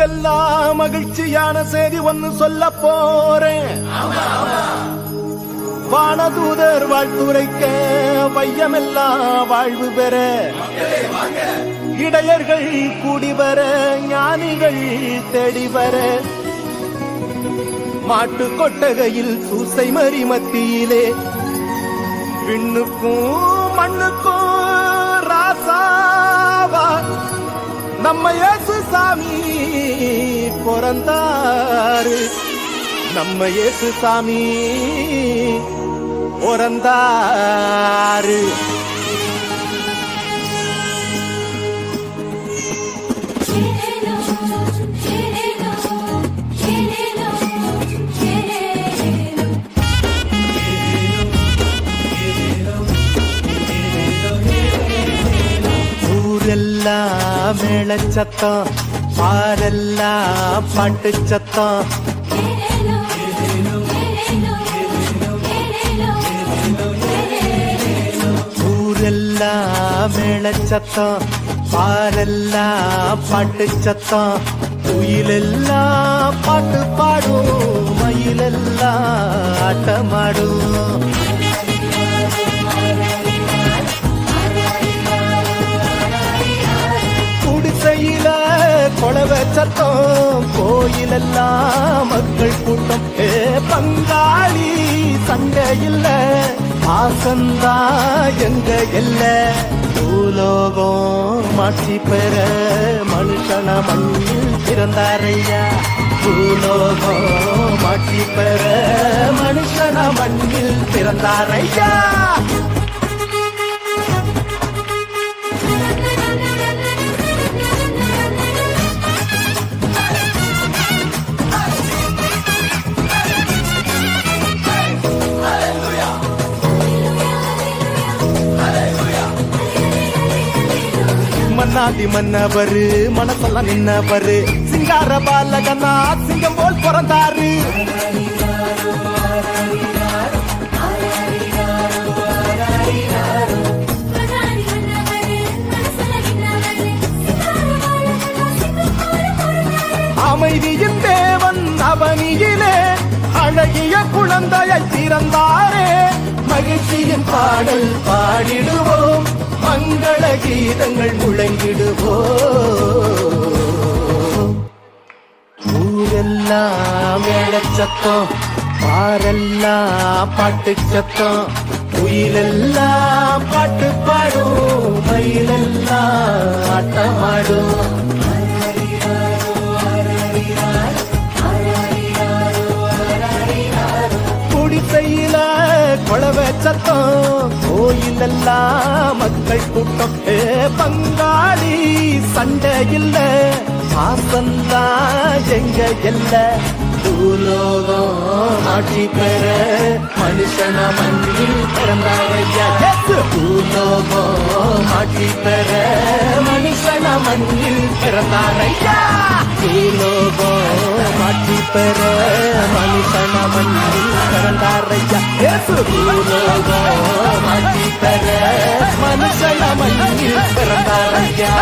ஊரெல்லாம் மகிழ்ச்சியான செய்தி ஒன்னு சொல்ல போறேன். வானதூதர் வாழ்த்துரைக்க வையமெல்லாம் வாழ்வு பெற, இடையர்கள் கூடி வர, ஞானிகள் தேடி வர, மாட்டு கொட்டகையில் சூசை மறி மத்தியிலே விண்ணுக்கும் மண்ணுக்கும் ராசாவா நம்ம இயேசு சாமி பிறந்தாரு. நம்ம இயேசு சாமி பிறந்தாரு. ஊரெல்லாம் மேளச்சத்தம், பாரெல்லாம் பாட்டு சத்தம். ஊரெல்லாம் மேளச்சத்தம், பாரெல்லாம் பாட்டு சத்தம். குயிலெல்லாம் பாட்டு பாடும், மயிலெல்லாம் ஆட்டமாடும். குடிசையில கொளவ சத்தம், கோயிலெல்லாம் மக்கள் கூட்டம். பங்காளி சண்டை இல்ல, ஆசந்தா எங்க எல்ல. பூலோகம் மாட்சி பெற மனுஷன மண்ணில் பிறந்தாரையா. பூலோகம் மாட்சி பெற மனுஷன மண்ணில் பிறந்தாரையா. மன்னாதி மன்னவரு மனசெல்லாம் நின்னவரு, சிங்கார பாலகனா சிங்கம் போல் பிறந்தாரு. அமைதியின் தேவன் அவனியிலே அழகிய குழந்தையை பிறந்தாரே. மகிழ்ச்சியின் பாடல் பாடிடுவோம், மங்கள கீதங்கள் முழங்கிடுவோம். ஊரெல்லாம் மேளச்சத்தம், பாரெல்லாம் பாட்டு சத்தம். குயிலெல்லாம் பாட்டு பாடும், மயிலெல்லாம் ஆட்டமாடும். குடிசையில கொளவ சத்தம், கோயிலெல்லாம் மக்கள் கூட்டம். பங்காளி சண்டை இல்ல, ஆசந்தா எங்க எல்ல. பூலோகம் ஆட்சி பெற மனுஷன மண்ணில் பிறந்தாரையா. பூலோகம் ஆட்சி பெற மனுஷன மண்ணில் பிறந்தாரையா. பூலோகம் ஆட்சி பெற மனுஷன மண்ணில் பிறந்தாரையா. பூலோகம் ஆட்சி பெற மனுஷன மண்ணில் பிறந்தாரையா.